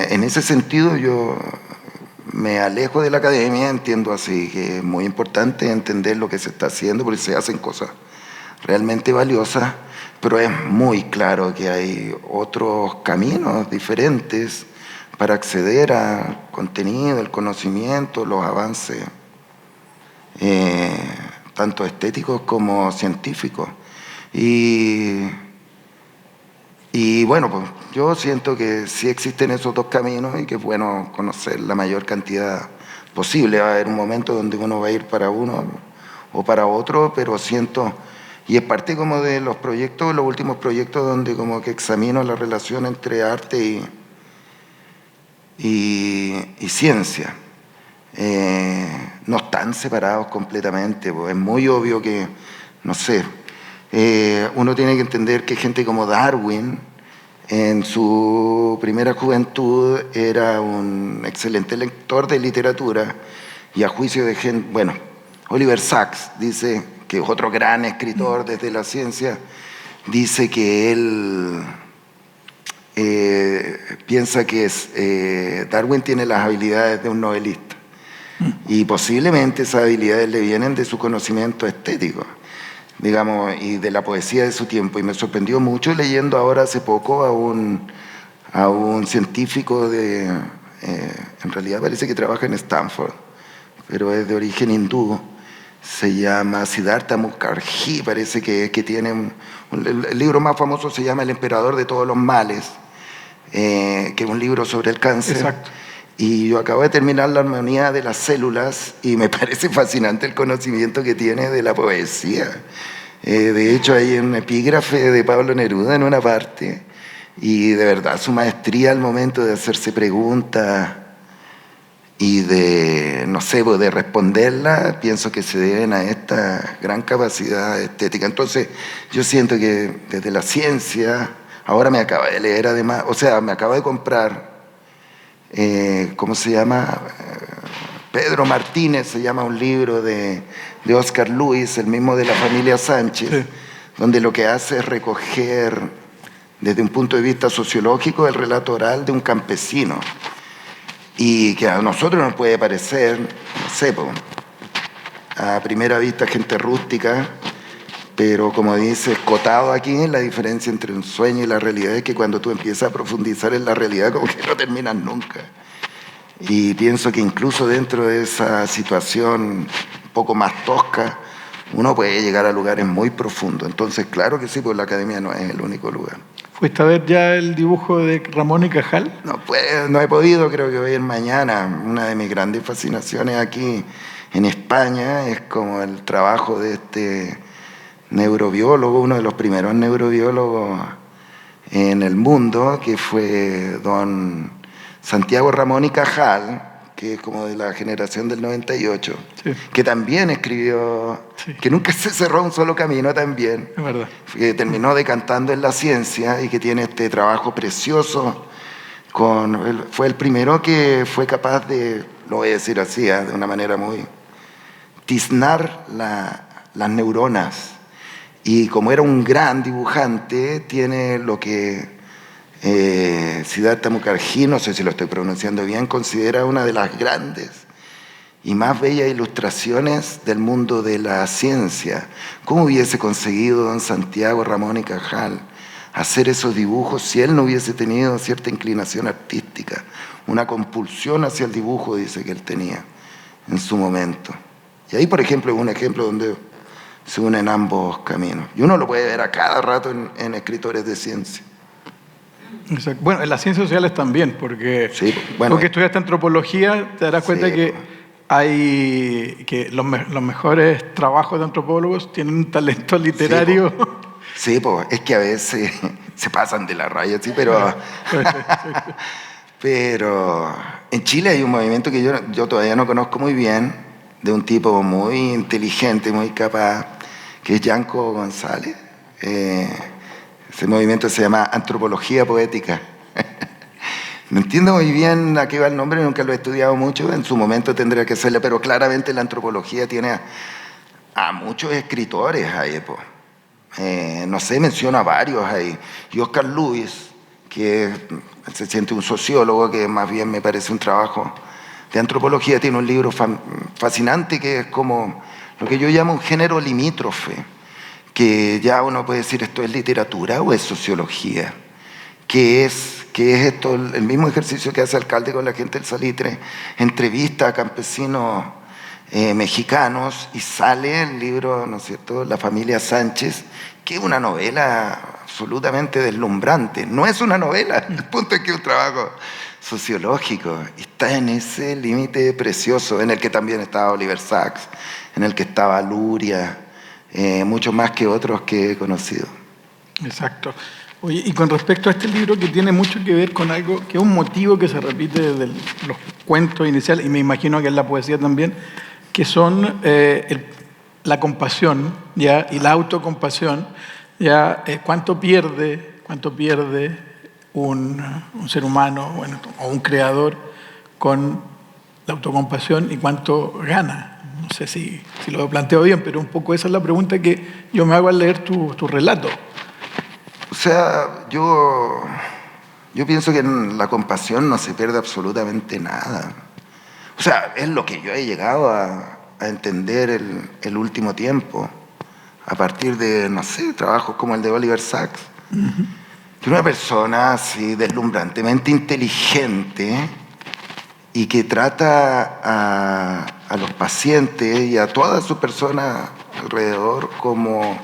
En ese sentido yo me alejo de la academia, entiendo así que es muy importante entender lo que se está haciendo, porque se hacen cosas realmente valiosas, pero es muy claro que hay otros caminos diferentes para acceder al contenido, el conocimiento, los avances, tanto estéticos como científicos. Y bueno, pues yo siento que sí existen esos dos caminos y que es bueno conocer la mayor cantidad posible. Va a haber un momento donde uno va a ir para uno o para otro, pero siento, y es parte como de los proyectos, los últimos proyectos, donde como que examino la relación entre arte y ciencia. No están separados completamente, pues es muy obvio que, no sé, uno tiene que entender que gente como Darwin, en su primera juventud, era un excelente lector de literatura, y a juicio de gente, bueno, Oliver Sacks dice, que es otro gran escritor desde la ciencia, dice que él piensa que Darwin tiene las habilidades de un novelista, y posiblemente esas habilidades le vienen de su conocimiento estético, digamos, y de la poesía de su tiempo. Y me sorprendió mucho leyendo ahora hace poco a un científico en realidad parece que trabaja en Stanford, pero es de origen hindú, se llama Siddhartha Mukherjee, parece que tiene el libro más famoso se llama El emperador de todos los males, que es un libro sobre el cáncer. Exacto. Y yo acabo de terminar La armonía de las células y me parece fascinante el conocimiento que tiene de la poesía. De hecho, hay un epígrafe de Pablo Neruda en una parte, y de verdad su maestría al momento de hacerse preguntas y de, no sé, de responderla, pienso que se deben a esta gran capacidad estética. Entonces, yo siento que desde la ciencia, ahora me acaba de leer además, o sea, me acaba de comprar, ¿cómo se llama? Pedro Martínez, se llama un libro de Oscar Luis, el mismo de la familia Sánchez, sí, donde lo que hace es recoger desde un punto de vista sociológico el relato oral de un campesino. Y que a nosotros nos puede parecer, no sé, a primera vista gente rústica, pero como dice Escotado aquí, la diferencia entre un sueño y la realidad es que cuando tú empiezas a profundizar en la realidad como que no terminas nunca. Y pienso que incluso dentro de esa situación un poco más tosca, uno puede llegar a lugares muy profundos. Entonces, claro que sí, pues la academia no es el único lugar. ¿Fuiste a ver ya el dibujo de Ramón y Cajal? No he podido, creo que voy a ir mañana. Una de mis grandes fascinaciones aquí en España es como el trabajo de este neurobiólogo, uno de los primeros neurobiólogos en el mundo, que fue don Santiago Ramón y Cajal, que es como de la generación del 98, sí, que también escribió, sí, que nunca se cerró un solo camino también, es verdad, que terminó decantando en la ciencia y que tiene este trabajo precioso. Fue el primero que fue capaz de, lo voy a decir así, de una manera muy, tiznar las neuronas. Y como era un gran dibujante, tiene lo que Siddhartha Mukherjee, no sé si lo estoy pronunciando bien, considera una de las grandes y más bellas ilustraciones del mundo de la ciencia. ¿Cómo hubiese conseguido don Santiago Ramón y Cajal hacer esos dibujos si él no hubiese tenido cierta inclinación artística, una compulsión hacia el dibujo, dice que él tenía en su momento? Y ahí, por ejemplo, es un ejemplo donde se unen ambos caminos. Y uno lo puede ver a cada rato en escritores de ciencia. Exacto. Bueno, en las ciencias sociales también, porque sí, bueno, tú que estudiaste antropología te darás cuenta, sí, que los mejores trabajos de antropólogos tienen un talento literario. Sí, pues es que a veces se pasan de la raya, sí, pero pero en Chile hay un movimiento que yo todavía no conozco muy bien, de un tipo muy inteligente, muy capaz, que es Yanko González. Ese movimiento se llama Antropología Poética. No entiendo muy bien a qué va el nombre, nunca lo he estudiado mucho, en su momento tendría que hacerlo, pero claramente la antropología tiene a muchos escritores ahí, no sé, menciono a varios ahí. Y Oscar Luis, que se siente un sociólogo, que más bien me parece un trabajo de antropología, tiene un libro fascinante que es como lo que yo llamo un género limítrofe, que ya uno puede decir esto es literatura o es sociología. ¿Qué es esto? El mismo ejercicio que hace Alcalde con la gente del Salitre, entrevista a campesinos mexicanos y sale el libro, ¿no es cierto?, La familia Sánchez, que es una novela absolutamente deslumbrante. No es una novela, el punto es que es un trabajo sociológico. Está en ese límite precioso en el que también estaba Oliver Sacks, en el que estaba Luria, mucho más que otros que he conocido. Exacto. Oye, y con respecto a este libro que tiene mucho que ver con algo, que es un motivo que se repite desde los cuentos iniciales, y me imagino que en la poesía también, que son la compasión, ¿ya?, y la autocompasión, ¿ya? ¿Cuánto pierde un ser humano, bueno, o un creador con la autocompasión y cuánto gana? No sé si lo planteo bien, pero un poco esa es la pregunta que yo me hago al leer tu relato. O sea, yo pienso que en la compasión no se pierde absolutamente nada. O sea, es lo que yo he llegado a entender el último tiempo, a partir de, no sé, trabajos como el de Oliver Sacks. Uh-huh. Que una persona así deslumbrantemente inteligente y que trata a los pacientes y a todas sus personas alrededor como,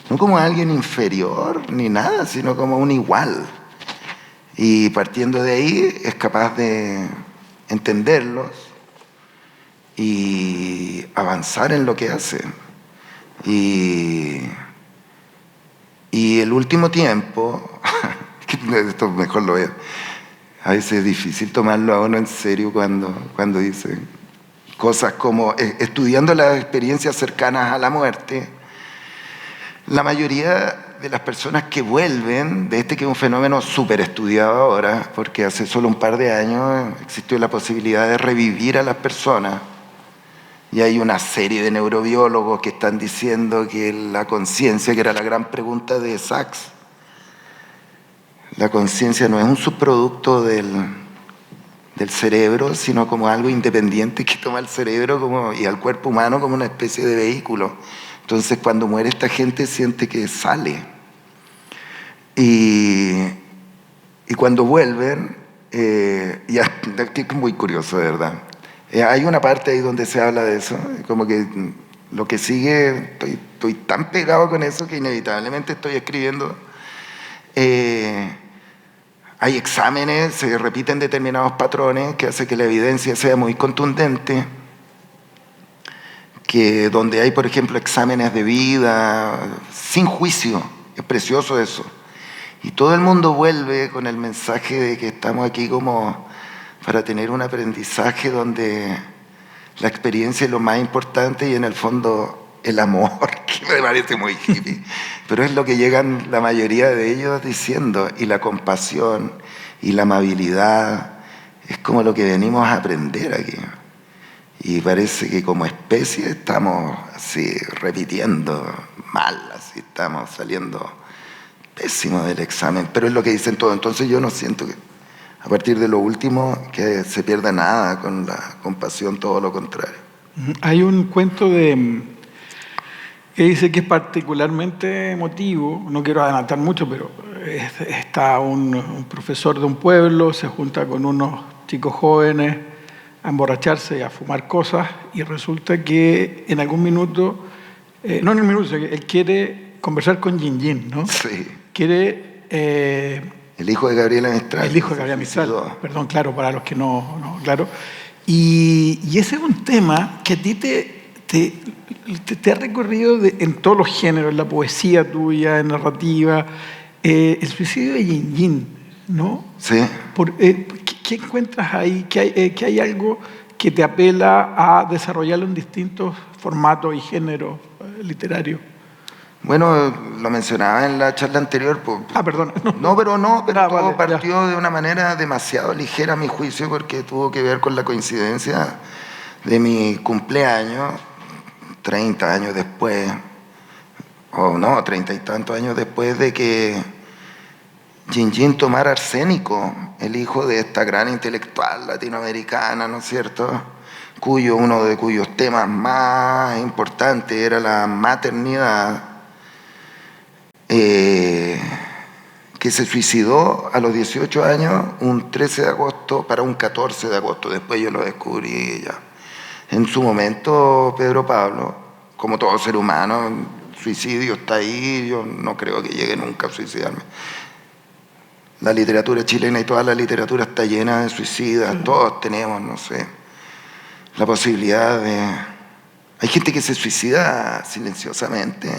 no como alguien inferior ni nada, sino como un igual. Y partiendo de ahí es capaz de entenderlos y avanzar en lo que hace. Y el último tiempo, esto mejor lo veo, a veces es difícil tomarlo a uno en serio cuando dicen cosas como estudiando las experiencias cercanas a la muerte. La mayoría de las personas que vuelven de que es un fenómeno súper estudiado ahora, porque hace solo un par de años existió la posibilidad de revivir a las personas, y hay una serie de neurobiólogos que están diciendo que la conciencia, que era la gran pregunta de Sachs, la conciencia no es un subproducto del cerebro, sino como algo independiente que toma el cerebro y al cuerpo humano como una especie de vehículo. Entonces, cuando muere esta gente, siente que sale. Y cuando vuelven, ya es muy curioso, de verdad. Hay una parte ahí donde se habla de eso, como que lo que sigue, estoy tan pegado con eso que inevitablemente estoy escribiendo. Hay exámenes, se repiten determinados patrones que hace que la evidencia sea muy contundente. Que donde hay, por ejemplo, exámenes de vida, sin juicio, es precioso eso. Y todo el mundo vuelve con el mensaje de que estamos aquí como para tener un aprendizaje donde la experiencia es lo más importante y en el fondo el amor, que me parece muy hippie, pero es lo que llegan la mayoría de ellos diciendo, y la compasión y la amabilidad, es como lo que venimos a aprender aquí. Y parece que como especie estamos así repitiendo mal, así estamos saliendo pésimos del examen, pero es lo que dicen todos. Entonces yo no siento que a partir de lo último que se pierda nada con la compasión, todo lo contrario. Hay un cuento que dice que es particularmente emotivo, no quiero adelantar mucho, pero está un profesor de un pueblo, se junta con unos chicos jóvenes a emborracharse y a fumar cosas, y resulta que en algún minuto, no en el minuto, él quiere conversar con Yin, ¿no? Sí. Quiere... el hijo de Gabriela Mistral. El hijo de Gabriela Mistral, perdón, claro, para los que no claro. Y ese es un tema que a ti te ha recorrido en todos los géneros, en la poesía tuya, en narrativa, el suicidio de Yin, ¿no? Sí. ¿Qué encuentras ahí? ¿Que hay algo que te apela a desarrollarlo en distintos formatos y géneros literarios? Bueno, lo mencionaba en la charla anterior. Perdón. Pero todo partió ya. de una manera demasiado ligera a mi juicio, porque tuvo que ver con la coincidencia de mi cumpleaños, 30 años después, o no, 30 y tantos años después de que Yin tomara arsénico, el hijo de esta gran intelectual latinoamericana, ¿no es cierto?, uno de cuyos temas más importantes era la maternidad, que se suicidó a los 18 años, un 13 de agosto para un 14 de agosto. Después yo lo descubrí ya. En su momento, Pedro Pablo, como todo ser humano, el suicidio está ahí, yo no creo que llegue nunca a suicidarme. La literatura chilena y toda la literatura está llena de suicidas, todos tenemos, no sé, la posibilidad de... Hay gente que se suicida silenciosamente.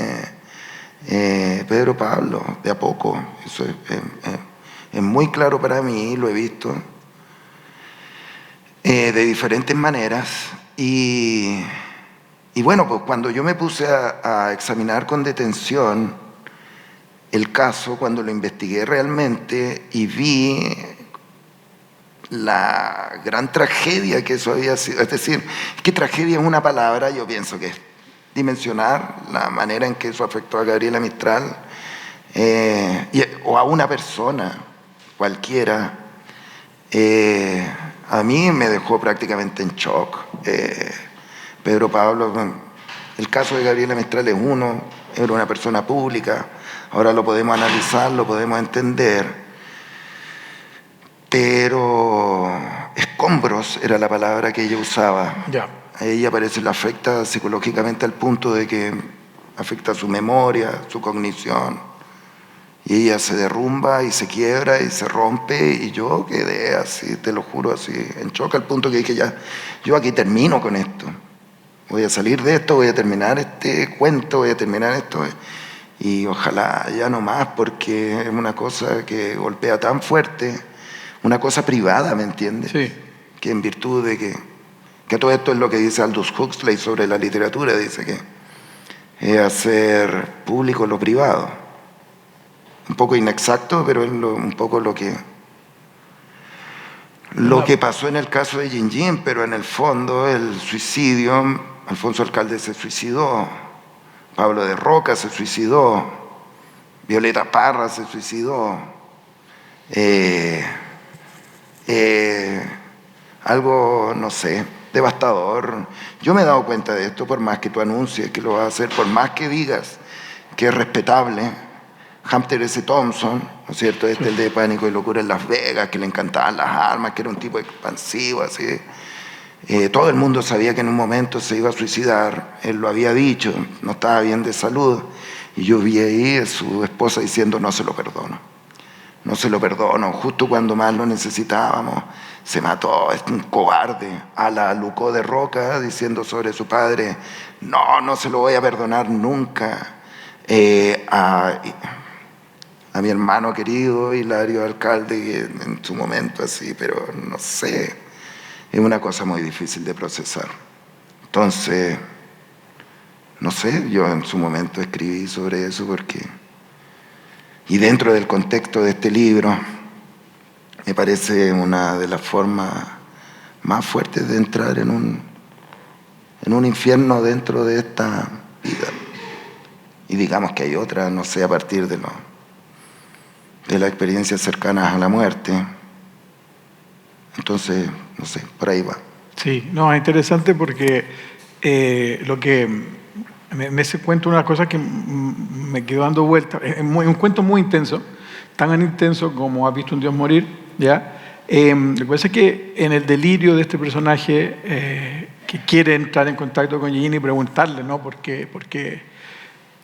Pedro Pablo, de a poco, eso es muy claro para mí, lo he visto de diferentes maneras. Y bueno, pues cuando yo me puse a examinar con detención el caso, cuando lo investigué realmente y vi la gran tragedia que eso había sido, es decir, que tragedia es una palabra, yo pienso que es dimensionar la manera en que eso afectó a Gabriela Mistral o a una persona cualquiera, a mí me dejó prácticamente en shock. Pedro Pablo, el caso de Gabriela Mistral es uno, era una persona pública, ahora lo podemos analizar, lo podemos entender, pero es escombros era la palabra que ella usaba. Ya. A ella parece que le afecta psicológicamente al punto de que afecta su memoria, su cognición. Y ella se derrumba y se quiebra y se rompe, y yo quedé así, te lo juro, así, en shock, al punto que dije, ya, yo aquí termino con esto. Voy a salir de esto, voy a terminar este cuento, voy a terminar esto. Y ojalá ya no más, porque es una cosa que golpea tan fuerte, una cosa privada, ¿me entiendes? Sí. Que en virtud de que todo esto es lo que dice Aldous Huxley sobre la literatura, dice que es hacer público lo privado. Un poco inexacto, pero es un poco lo que pasó en el caso de Gingin, pero en el fondo el suicidio, Alfonso Alcalde se suicidó, Pablo de Roca se suicidó, Violeta Parra se suicidó, algo, no sé, devastador. Yo me he dado cuenta de esto, por más que tú anuncies que lo vas a hacer, por más que digas que es respetable. Hunter S. Thompson, ¿no es cierto? El de Pánico y Locura en Las Vegas, que le encantaban las armas, que era un tipo expansivo, así. Todo el mundo sabía que en un momento se iba a suicidar, él lo había dicho, no estaba bien de salud, y yo vi ahí a su esposa diciendo, no se lo perdono, no se lo perdono, justo cuando más lo necesitábamos, se mató, es un cobarde. A la Lucó de Roca diciendo sobre su padre, no se lo voy a perdonar nunca. A mi hermano querido Hilario Alcalde, que en su momento así, pero no sé, es una cosa muy difícil de procesar. Entonces, no sé, yo en su momento escribí sobre eso y dentro del contexto de este libro, me parece una de las formas más fuertes de entrar en un infierno dentro de esta vida. Y digamos que hay otras, no sé, a partir de las experiencias cercanas a la muerte. Entonces, no sé, por ahí va. Sí, no, es interesante porque lo que en ese cuento, una cosa que me quedó dando vuelta, es un cuento muy intenso, tan intenso como Has visto un Dios morir, ¿ya? Lo que pasa es que en el delirio de este personaje que quiere entrar en contacto con Gingin y preguntarle, ¿no? Porque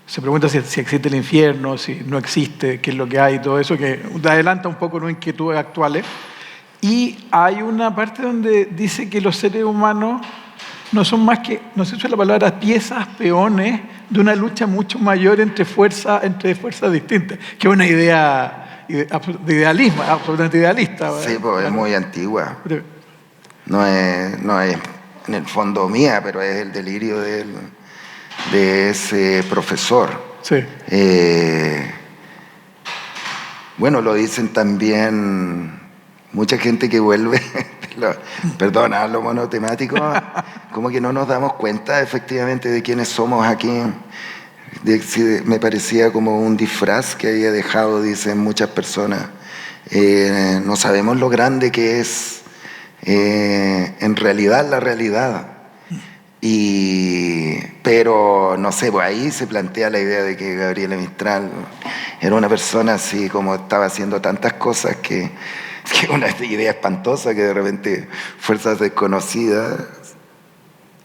se pregunta si existe el infierno, si no existe, qué es lo que hay, y todo eso, que adelanta un poco las inquietudes actuales. Y hay una parte donde dice que los seres humanos no son más que, no sé si es la palabra, piezas, peones de una lucha mucho mayor entre fuerzas distintas, que es una idea de idealismo, absolutamente idealista. Sí, pues es muy antigua. No es en el fondo mía, pero es el delirio de ese profesor. Sí. Bueno, lo dicen también mucha gente que vuelve, perdona, lo monotemático, como que no nos damos cuenta efectivamente de quiénes somos aquí. Me parecía como un disfraz que había dejado, dicen muchas personas. No sabemos lo grande que es en realidad la realidad. Pero no sé, pues ahí se plantea la idea de que Gabriela Mistral era una persona así como estaba haciendo tantas cosas que una idea espantosa, que de repente fuerzas desconocidas,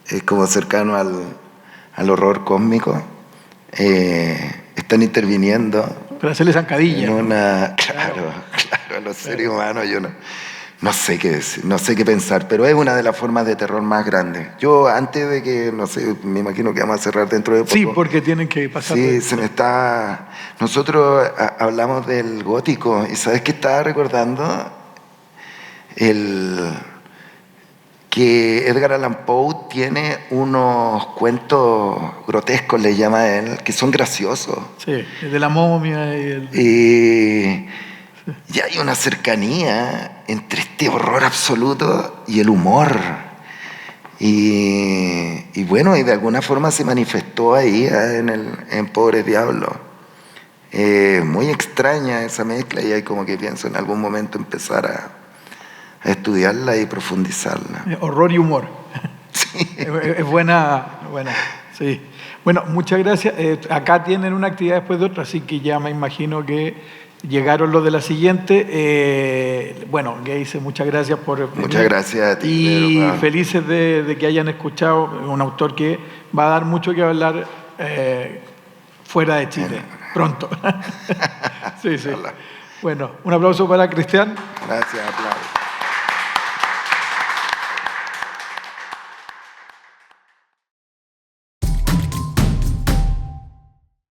es como cercano al horror cósmico, están interviniendo para hacerle zancadilla. Claro, a los seres humanos yo no sé qué decir, no sé qué pensar, pero es una de las formas de terror más grandes. Yo antes de que, no sé, me imagino que vamos a cerrar dentro de poco. Sí, porque tienen que pasar. Sí, nosotros hablamos del gótico, y ¿sabes qué estaba recordando? Que Edgar Allan Poe tiene unos cuentos grotescos, le llama él, que son graciosos. Sí, el de la momia y y hay una cercanía entre este horror absoluto y el humor. Y bueno, y de alguna forma se manifestó ahí en Pobres Diablos. Muy extraña esa mezcla, y hay como que pienso en algún momento empezar a estudiarla y profundizarla. Horror y humor. Sí. Es buena, sí. Bueno, muchas gracias. Acá tienen una actividad después de otra, así que ya me imagino que llegaron los de la siguiente. Bueno, Geise, muchas gracias por venir. Muchas gracias a ti. Y Pedro. felices de que hayan escuchado un autor que va a dar mucho que hablar fuera de Chile, pronto. Sí, sí. Bueno, un aplauso para Cristian. Gracias, aplausos.